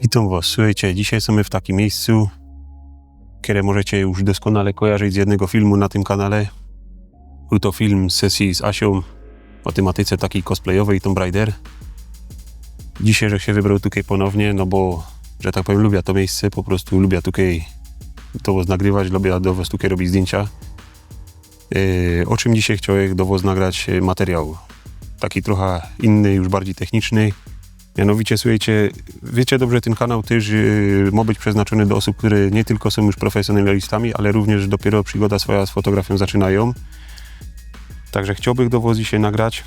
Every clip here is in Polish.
Witam Was. Słuchajcie, dzisiaj jesteśmy w takim miejscu, które możecie już doskonale kojarzyć z jednego filmu na tym kanale. Był to film z sesji z Asią o tematyce takiej cosplayowej, Tomb Raider. Dzisiaj, że się wybrał tutaj ponownie, no bo, że tak powiem, lubię to miejsce, po prostu lubię tutaj do Was nagrywać, lubię do Was tutaj robić zdjęcia. O czym dzisiaj chciałem do Was nagrać materiał? Taki trochę inny, już bardziej techniczny. Mianowicie, słuchajcie, wiecie dobrze, ten kanał też ma być przeznaczony do osób, które nie tylko są już profesjonalistami, ale również dopiero przygoda swoja z fotografią zaczynają. Także chciałbym do Was dzisiaj nagrać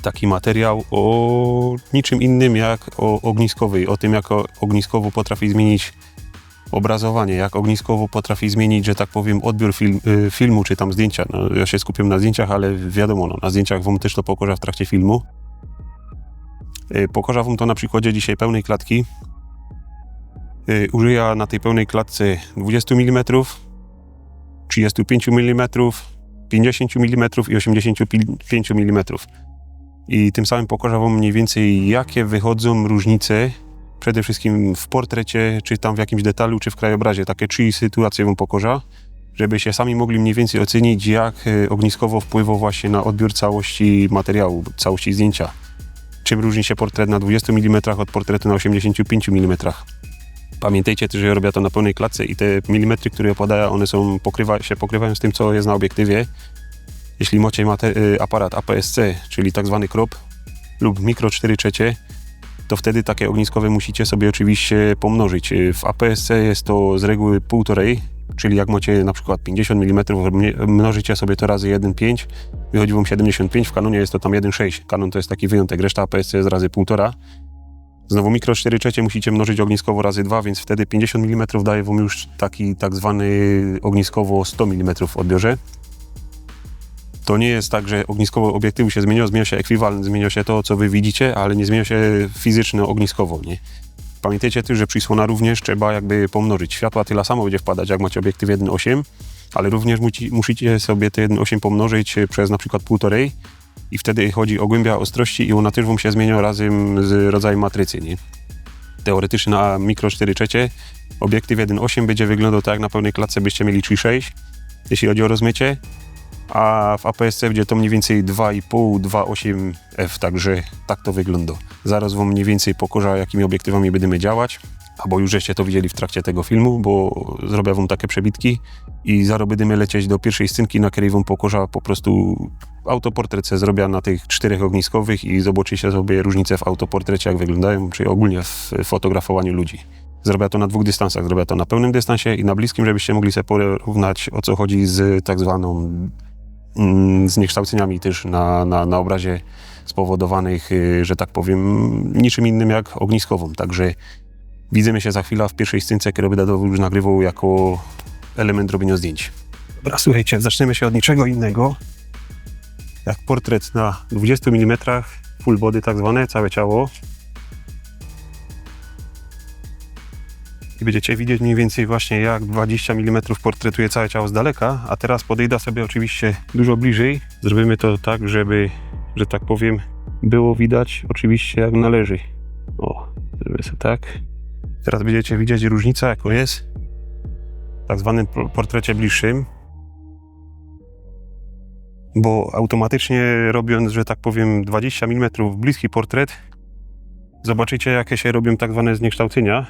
taki materiał o niczym innym jak o ogniskowej, o tym, jak ogniskowo potrafi zmienić obrazowanie, jak ogniskowo potrafi zmienić, że tak powiem, odbiór filmu czy tam zdjęcia. No, ja się skupiam na zdjęciach, ale wiadomo, no, na zdjęciach Wam też to pokażę w trakcie filmu. Pokażę Wam to na przykładzie dzisiaj pełnej klatki. Użyję na tej pełnej klatce 20 mm, 35 mm, 50 mm i 85 mm. I tym samym pokażę Wam mniej więcej, jakie wychodzą różnice przede wszystkim w portrecie, czy tam w jakimś detalu, czy w krajobrazie. Takie 3 sytuacje Wam pokażę, żebyście sami mogli mniej więcej ocenić, jak ogniskowo wpływa właśnie na odbiór całości materiału, całości zdjęcia. Czym różni się portret na 20 mm od portretu na 85 mm. Pamiętajcie też, że ja robię to na pełnej klatce i te milimetry, które opadają, one się pokrywają z tym, co jest na obiektywie. Jeśli macie aparat APS-C, czyli tak zwany crop lub mikro 4/3, to wtedy takie ogniskowe musicie sobie oczywiście pomnożyć. W APS-C jest to z reguły 1,5, czyli jak macie na przykład 50 mm, mnożycie sobie to razy 1,5, wychodzi Wam 75, w Canonie jest to tam 1,6. Canon to jest taki wyjątek, reszta APS-C jest razy 1,5. Znowu mikro 4/3 musicie mnożyć ogniskowo razy 2, więc wtedy 50 mm daje Wam już taki tak zwany ogniskowo 100 mm w odbiorze. To nie jest tak, że ogniskowo obiektywu się zmienia się ekwiwalent, zmienia się to, co Wy widzicie, ale nie zmienia się fizyczne ogniskowo, nie? Pamiętajcie też, że przysłona również trzeba jakby pomnożyć. Światła tyle samo będzie wpadać, jak macie obiektyw 1,8, ale również musicie sobie te 1,8 pomnożyć przez na przykład 1,5 i wtedy chodzi o głębia ostrości i ona też Wam się zmienia razem z rodzajem matrycy, nie? Teoretycznie na mikro 4/3 obiektyw 1,8 będzie wyglądał tak, jak na pełnej klatce byście mieli 3,6, jeśli chodzi o rozmycie, a w APS-C będzie to mniej więcej 2,5, 2,8 f, także tak to wygląda. Zaraz Wam mniej więcej pokażę, jakimi obiektywami będziemy działać, albo już żeście to widzieli w trakcie tego filmu, bo zrobię Wam takie przebitki i zaraz będziemy lecieć do pierwszej scynki, na której Wam pokażę po prostu autoportret, co zrobię na tych 4 ogniskowych i zobaczycie sobie różnice w autoportrecie, jak wyglądają, czy ogólnie w fotografowaniu ludzi. Zrobię to na 2 dystansach, zrobię to na pełnym dystansie i na bliskim, żebyście mogli sobie porównać, o co chodzi z tak zwaną zniekształceniami też na obrazie spowodowanych, że tak powiem, niczym innym jak ogniskową. Także widzimy się za chwilę w pierwszej scynce, którą będę już nagrywał jako element robienia zdjęć. Dobra, słuchajcie, zaczniemy się od niczego innego jak portret na 20 mm, full body tak zwane, całe ciało. I będziecie widzieć mniej więcej właśnie, jak 20 mm portretuje całe ciało z daleka, a teraz podejdę sobie oczywiście dużo bliżej. Zrobimy to tak, żeby, że tak powiem, było widać oczywiście jak należy. O, zrobię sobie tak. Teraz będziecie widzieć różnicę, jaką jest w tak zwanym portrecie bliższym. Bo automatycznie robiąc, że tak powiem, 20 mm bliski portret, zobaczycie, jakie się robią tak zwane zniekształcenia.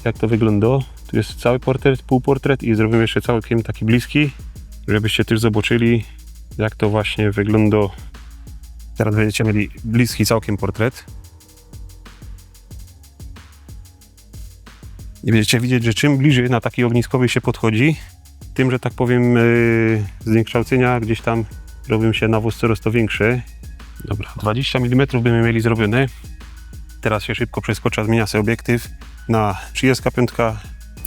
Jak to wygląda. Tu jest cały portret, półportret i zrobimy jeszcze całkiem taki bliski, żebyście też zobaczyli, jak to właśnie wygląda. Teraz będziecie mieli bliski całkiem portret. I będziecie widzieć, że czym bliżej na taki ogniskowy się podchodzi, tym, że tak powiem, zniekształcenia gdzieś tam robią się na wóz coraz to większe. Dobra, 20 mm będziemy mieli zrobione. Teraz się szybko przeskoczę, zmienia sobie obiektyw na 35.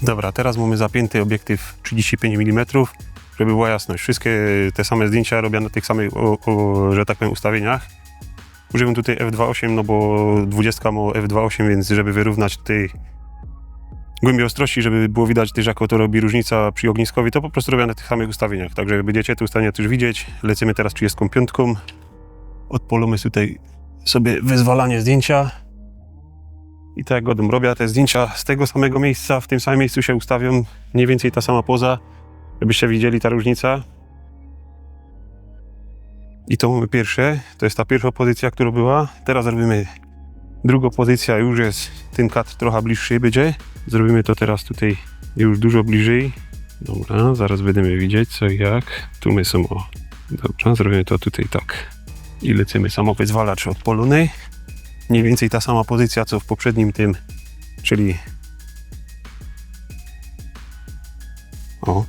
Dobra, teraz mamy zapięty obiektyw 35 mm, żeby była jasność. Wszystkie te same zdjęcia robię na tych samych, że tak powiem, ustawieniach. Używam tutaj f2.8, no bo 20 ma f2.8, więc żeby wyrównać tej głębię ostrości, żeby było widać też, jaką to robi różnica przy ogniskowi, to po prostu robię na tych samych ustawieniach. Także będziecie te ustawienia też widzieć. Lecimy teraz 35. Odpalamy tutaj sobie wyzwalanie zdjęcia. I tak go robię te zdjęcia z tego samego miejsca, w tym samym miejscu się ustawią, mniej więcej ta sama poza, żebyście widzieli ta różnica. I to mamy pierwsze, to jest ta pierwsza pozycja, która była. Teraz robimy drugą pozycję, już jest ten kadr trochę bliższy będzie. Zrobimy to teraz tutaj już dużo bliżej. Dobra, zaraz będziemy widzieć co i jak. Tu my są, o. Dobra, zrobimy to tutaj tak. I lecimy samowyzwalacz odpalony. Mniej więcej ta sama pozycja co w poprzednim tym, czyli o,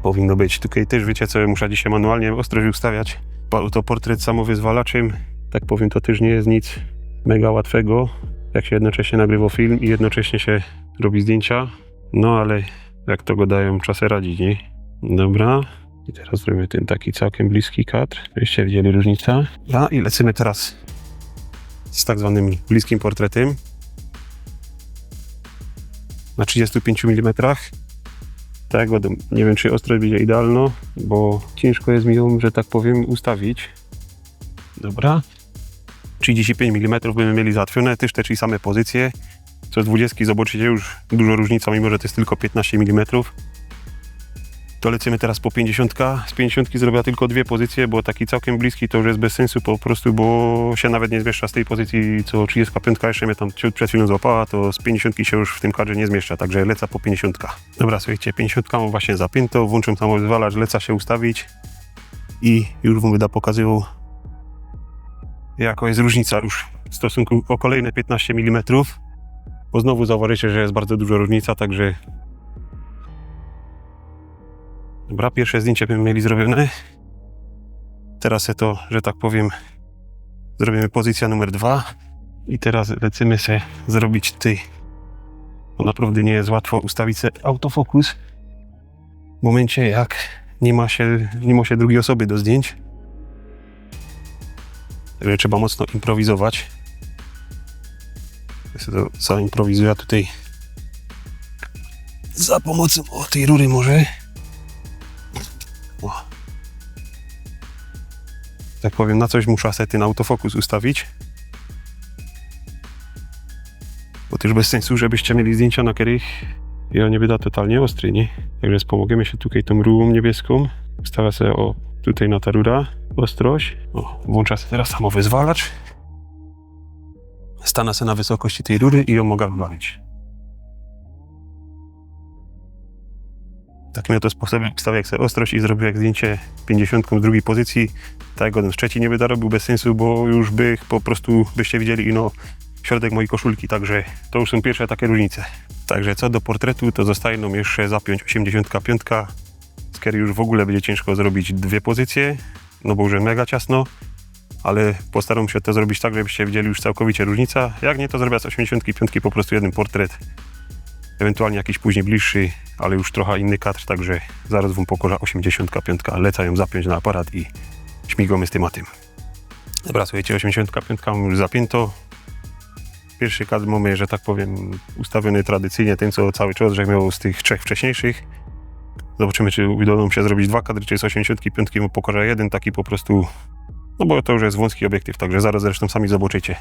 powinno być. Tutaj też wiecie co, muszę dzisiaj manualnie ostrość ustawiać. To portret samowyzwalaczem, tak powiem, to też nie jest nic mega łatwego, jak się jednocześnie nagrywa film i jednocześnie się robi zdjęcia. No ale jak to go dają, czasem radzić, nie? Dobra. I teraz zrobimy ten taki całkiem bliski kadr, żebyście widzieli różnicę. I lecimy teraz z tak zwanym bliskim portretem na 35 mm. Tak, nie wiem czy ostrość będzie idealna, bo ciężko jest mi ją, że tak powiem, ustawić. Dobra. 35 mm będziemy mieli załatwione, też te same pozycje. Co z 20 zobaczycie już dużo różnica, mimo że to jest tylko 15 mm. To lecimy teraz po 50. Z 50 zrobię tylko dwie pozycje, bo taki całkiem bliski to już jest bez sensu po prostu, bo się nawet nie zmieszcza z tej pozycji, co 35 jeszcze mnie tam przed chwilą złapała, to z 50 się już w tym kadrze nie zmieszcza, także lecę po 50. Dobra, słuchajcie, 50 mam właśnie zapięto, włączam samowyzwalacz, lecę się ustawić i już wam będę pokazywał, jaka jest różnica już w stosunku o kolejne 15 mm, bo znowu zauważycie, że jest bardzo duża różnica, także dobra, pierwsze zdjęcie będziemy mieli zrobione. Teraz to, że tak powiem, zrobimy pozycja numer 2 i teraz lecimy się zrobić tutaj, bo naprawdę nie jest łatwo ustawić sobie autofokus w momencie jak nie ma się drugiej osoby do zdjęć. Także trzeba mocno improwizować. Ja sobie to zaimprowizuję tutaj za pomocą tej rury może. O. Tak powiem, na coś muszę sobie ten autofokus ustawić. Bo też bez sensu, żebyście mieli zdjęcia, na których ja nie będę totalnie ostry, nie? Także wspomogemy się tutaj tą rurą niebieską. Ustawię sobie tutaj na ta rura ostrość. Włączę sobie teraz samowyzwalacz. Stanę sobie na wysokości tej rury i ją mogę wywalić. Takim oto sposobem ustawię sobie ostrość i zrobię jak zdjęcie 50 z drugiej pozycji. Tak jak z trzeciej nie będę robił bez sensu, bo już po prostu byście widzieli środek mojej koszulki, także to już są pierwsze takie różnice. Także co do portretu, to zostaje nam jeszcze zapiąć 85, z której już w ogóle będzie ciężko zrobić dwie pozycje, no bo już jest mega ciasno, ale postaram się to zrobić tak, żebyście widzieli już całkowicie różnicę. Jak nie, to zrobię z 85 po prostu jeden portret, ewentualnie jakiś później bliższy, ale już trochę inny kadr, także zaraz wam pokażę 85, lecę ją zapiąć na aparat i śmigamy z tym a tym. Dobra, słuchajcie, 85 mam już zapięto. Pierwszy kadr mamy, że tak powiem, ustawiony tradycyjnie, ten co cały czas, że miał z tych trzech wcześniejszych. Zobaczymy, czy uda nam się zrobić dwa kadry, czy z 85 mu pokażę jeden taki po prostu, no bo to już jest wąski obiektyw, także zaraz zresztą sami zobaczycie.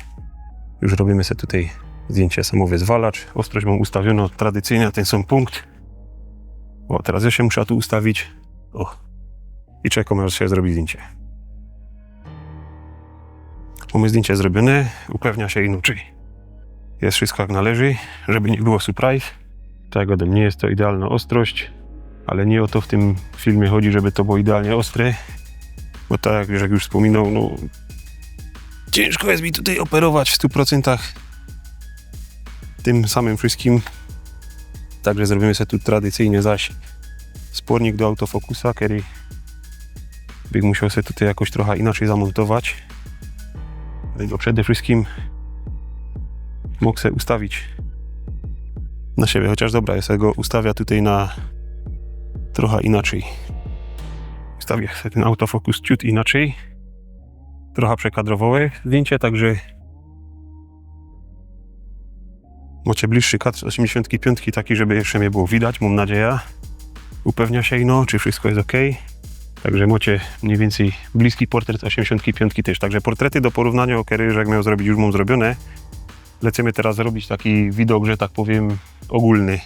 Już robimy sobie tutaj zdjęcie samowyzwalacz. Ostrość mam ustawioną tradycyjnie, ten sam punkt. O, teraz ja się muszę tu ustawić. O. I czekam, aż się zrobi zdjęcie. Mamy zdjęcie zrobione, upewnia się inaczej. Jest wszystko jak należy, żeby nie było surprise. Tak ode mnie jest to idealna ostrość, ale nie o to w tym filmie chodzi, żeby to było idealnie ostre. Bo tak jak już wspominał, no ciężko jest mi tutaj operować w 100% tym samym wszystkim. Także zrobimy sobie tu tradycyjnie zaś spornik do autofokusa, który bym musiał sobie tutaj jakoś trochę inaczej zamontować. Dlatego przede wszystkim mogę sobie ustawić na siebie, chociaż dobra, ja sobie go ustawię tutaj na trochę inaczej. Ustawię sobie ten autofokus ciut inaczej. Trochę przekadrowe zdjęcie, także macie bliższy kadr z 85, taki, żeby jeszcze mnie było widać, mam nadzieję. Upewnia się czy wszystko jest ok. Także macie mniej więcej bliski portret z 85 też. Także portrety do porównania, że jak miał zrobić, już mam zrobione. lecimy teraz zrobić taki widok, że tak powiem, ogólny.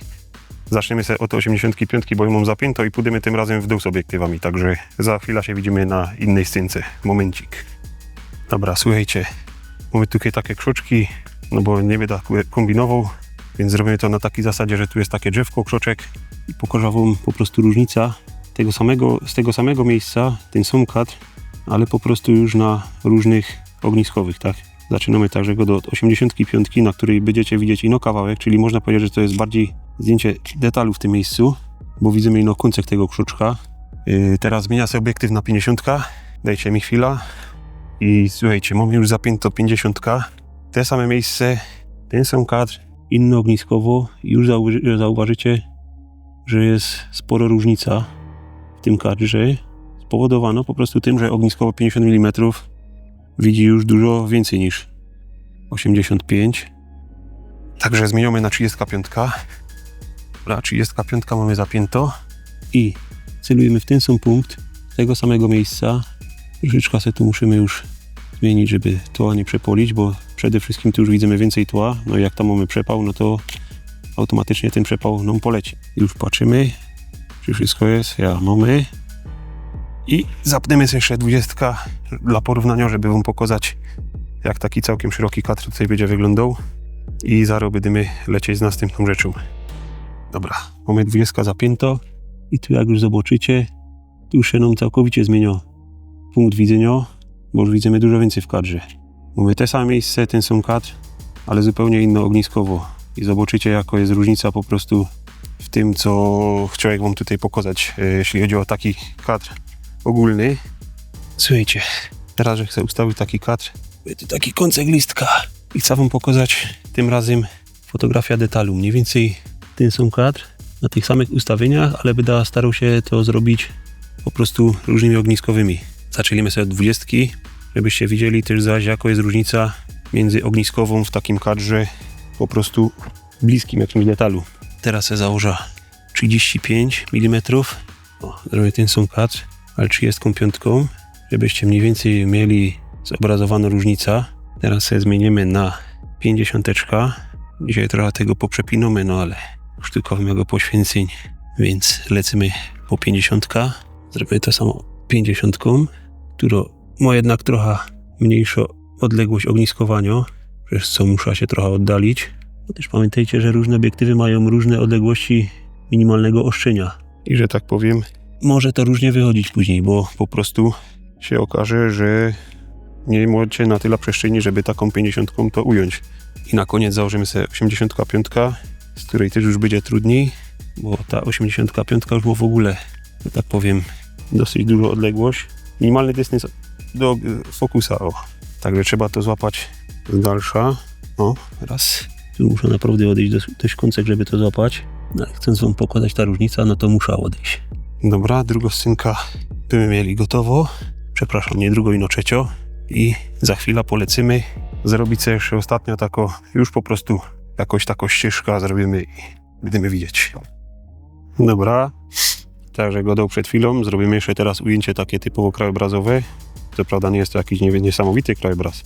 Zaczniemy sobie od 85, bo ją mam zapięto i pójdziemy tym razem w dół z obiektywami, także za chwilę się widzimy na innej scence. Momencik. Dobra, słuchajcie, mamy tutaj takie krzoczki, no bo nie będę kombinował, więc zrobimy to na takiej zasadzie, że tu jest takie drzewko, krzoczek i pokażę wam po prostu różnica z tego samego miejsca, ten sam kadr, ale po prostu już na różnych ogniskowych, tak? Zaczynamy także go do 85, na której będziecie widzieć ino kawałek, czyli można powiedzieć, że to jest bardziej zdjęcie detalu w tym miejscu, bo widzimy ino końcek tego krzoczka. Teraz zmienia się obiektyw na 50, dajcie mi chwila i słuchajcie, mam już zapięto 50, te same miejsce, ten sam kadr, inny ogniskowo i już zauważycie, że jest spora różnica w tym kadrze. Spowodowano po prostu tym, że ogniskowo 50 mm widzi już dużo więcej niż 85. Także zmieniamy na 35. Dobra, 35 mamy zapięto i celujemy w ten sam punkt, z tego samego miejsca. Troszeczkę sobie tu musimy już zmienić, żeby tła nie przepolić, bo przede wszystkim tu już widzimy więcej tła. No i jak tam mamy przepał, no to automatycznie ten przepał nam poleci. Już patrzymy, czy wszystko jest. Mamy. I zapniemy sobie jeszcze 20 dla porównania, żeby wam pokazać, jak taki całkiem szeroki kadr tutaj będzie wyglądał. I zaraz będziemy lecieć z następną rzeczą. Dobra, mamy 20 zapięto i tu jak już zobaczycie, tu już się nam całkowicie zmienia punkt widzenia, bo już widzimy dużo więcej w kadrze. Mamy te same miejsce, ten sam kadr, ale zupełnie inno ogniskowo. I zobaczycie, jaka jest różnica po prostu w tym, co chciałem wam tutaj pokazać, jeśli chodzi o taki kadr ogólny. Słuchajcie, teraz, że chcę ustawić taki kadr, będzie taki kącek listka i chcę wam pokazać tym razem fotografia detalu. Mniej więcej ten sam kadr na tych samych ustawieniach, ale będę starał się to zrobić po prostu różnymi ogniskowymi. Zaczęliśmy sobie od 20, żebyście widzieli też zaś, jaka jest różnica między ogniskową w takim kadrze po prostu bliskim jakimś detalu. Teraz sobie założę 35 mm. Zrobię ten sam kadr, ale 35, żebyście mniej więcej mieli zobrazowaną różnicę. Teraz sobie zmienimy na 50. Dzisiaj trochę tego poprzepinamy, no ale sztukowe mego poświęceń, więc lecimy po 50. Zrobię to samo 50, która ma jednak trochę mniejszą odległość ogniskowania, przez co muszę się trochę oddalić. Bo też pamiętajcie, że różne obiektywy mają różne odległości minimalnego ostrzenia. I że tak powiem, może to różnie wychodzić później, bo po prostu się okaże, że nie macie na tyle przestrzeni, żeby taką 50 to ująć. I na koniec założymy sobie 85, z której też już będzie trudniej, bo ta 85 już ma w ogóle, że tak powiem, dosyć dużą odległość. Minimalny dystans do fokusa. Także trzeba to złapać z dalsza. Raz. Tu muszę naprawdę odejść dość kącek, żeby to złapać. No, ale chcąc wam pokazać ta różnica, no to muszę odejść. Dobra, drugą scynkę byśmy mieli gotowo. Przepraszam, nie drugą, ino trzecią. I za chwilę polecimy zrobić sobie jeszcze ostatnio taką, już po prostu jakoś taką ścieżkę zrobimy i będziemy widzieć. Dobra, także godał przed chwilą. Zrobimy jeszcze teraz ujęcie takie typowo krajobrazowe. Co prawda nie jest to jakiś niesamowity krajobraz.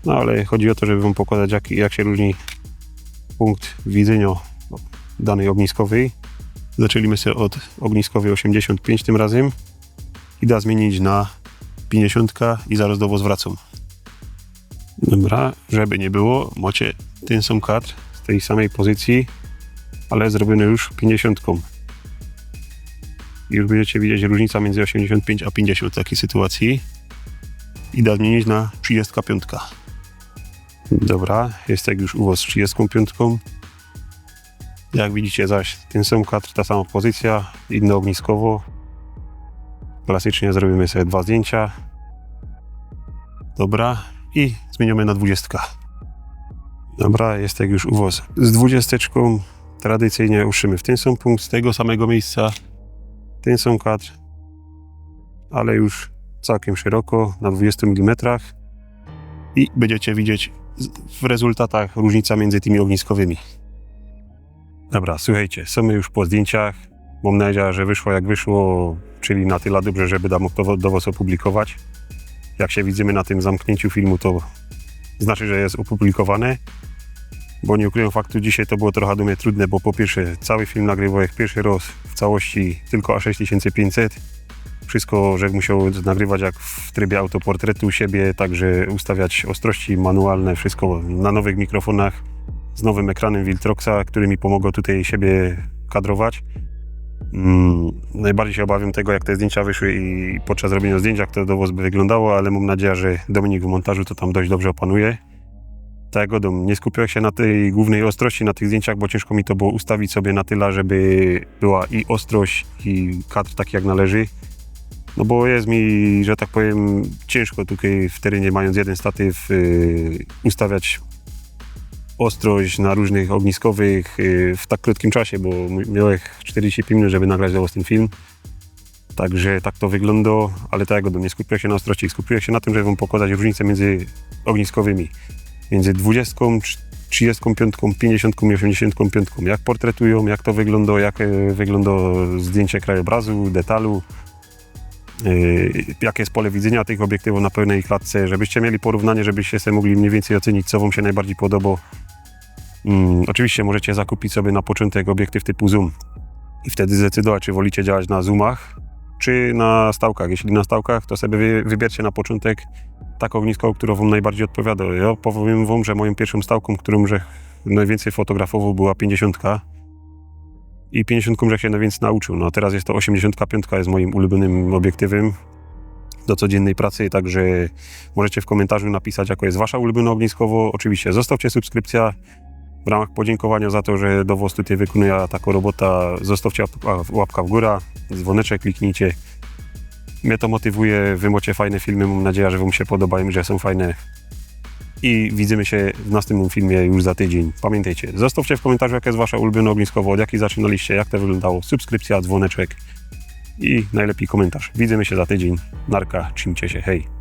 No ale chodzi o to, żeby wam pokazać, jak się różni punkt widzenia danej ogniskowej. Zaczęliśmy sobie od ogniskowej 85 tym razem i da zmienić na 50 i zaraz do was wracam. Dobra, żeby nie było, macie ten sam kadr z tej samej pozycji, ale zrobiony już 50. I już będziecie widzieć różnicę między 85 a 50 w takiej sytuacji. I da zmienić na 35. Dobra, jest jak już u was z 35. Jak widzicie zaś ten sam kadr, ta sama pozycja, inne ogniskowo. Klasycznie zrobimy sobie 2 zdjęcia. Dobra, i zmieniamy na 20. Dobra, jest jak już u was z 20. Tradycyjnie uszymy w ten sam punkt, z tego samego miejsca, ten sam kadr, ale już całkiem szeroko, na 20 mm. I będziecie widzieć w rezultatach różnica między tymi ogniskowymi. Dobra, słuchajcie, są już po zdjęciach. Mam nadzieję, że wyszło jak wyszło, czyli na tyle dobrze, żeby mógł to do was opublikować. Jak się widzimy na tym zamknięciu filmu, to znaczy, że jest opublikowane. bo nie ukryję faktu, dzisiaj to było trochę do mnie trudne, bo po pierwsze cały film nagrywałem pierwszy raz w całości tylko A6500. Wszystko, że musiał nagrywać jak w trybie autoportretu siebie, także ustawiać ostrości manualne, wszystko na nowych mikrofonach z nowym ekranem Viltroxa, który mi pomogło tutaj siebie kadrować. Najbardziej się obawiam tego, jak te zdjęcia wyszły i podczas robienia zdjęć, jak to do was by wyglądało, ale mam nadzieję, że Dominik w montażu to tam dość dobrze opanuje. Tak, nie skupiałem się na tej głównej ostrości na tych zdjęciach, bo ciężko mi to było ustawić sobie na tyle, żeby była i ostrość, i kadr taki jak należy. No bo jest mi, że tak powiem, ciężko tutaj w terenie, mając jeden statyw, ustawiać ostrość na różnych ogniskowych w tak krótkim czasie, bo miałem 45 minut, żeby nagrać dla was ten film. Także tak to wygląda, ale tak, nie skupiłem się na ostrości, skupiłem się na tym, żeby wam pokazać różnicę między ogniskowymi. Między 20, 35, 50 i 85. Jak portretują, jak to wygląda, jak wygląda zdjęcie krajobrazu, detalu, jakie jest pole widzenia tych obiektywów na pełnej klatce, żebyście mieli porównanie, żebyście sobie mogli mniej więcej ocenić, co wam się najbardziej podoba. Oczywiście możecie zakupić sobie na początek obiektyw typu zoom i wtedy zdecydować, czy wolicie działać na zoomach, czy na stałkach. Jeśli na stałkach, to sobie wybierzcie na początek taką ogniskową, która wam najbardziej odpowiada. Ja powiem wam, że moją pierwszą stałką, którą najwięcej fotografował, była 50. I 50 że się najwięcej nauczył. No teraz jest to 85, jest moim ulubionym obiektywem do codziennej pracy, także możecie w komentarzu napisać, jaka jest wasza ulubiona ogniskowo. Oczywiście zostawcie subskrypcja w ramach podziękowania za to, że do was tutaj wykonuje taką robota. Zostawcie łapka w górę, dzwoneczek kliknijcie. Mnie to motywuje, wy macie fajne filmy, mam nadzieję, że wam się podobają, że są fajne. I widzimy się w następnym filmie już za tydzień. Pamiętajcie, zostawcie w komentarzu, jaka jest wasza ulubiona ogniskowo, od jakiej zaczynaliście, jak to wyglądało, subskrypcja, dzwoneczek i najlepiej komentarz. Widzimy się za tydzień. Narka, trzymcie się, hej!